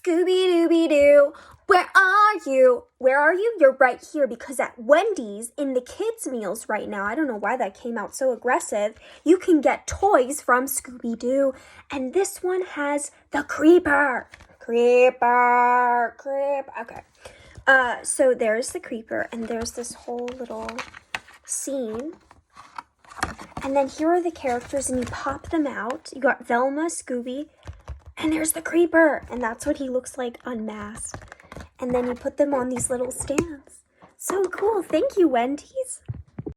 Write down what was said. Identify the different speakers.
Speaker 1: Scooby-Dooby-Doo, where are you? Where are you? You're right here because at Wendy's in the kids' meals right now, I don't know why that came out so aggressive, you can get toys from Scooby-Doo. And this one has the creeper. Okay. So there's the creeper and there's this whole little scene. And then here are the characters and you pop them out. You got Velma, Scooby, and there's the creeper. And that's what he looks like unmasked. And then you put them on these little stands. So cool. Thank you, Wendy's.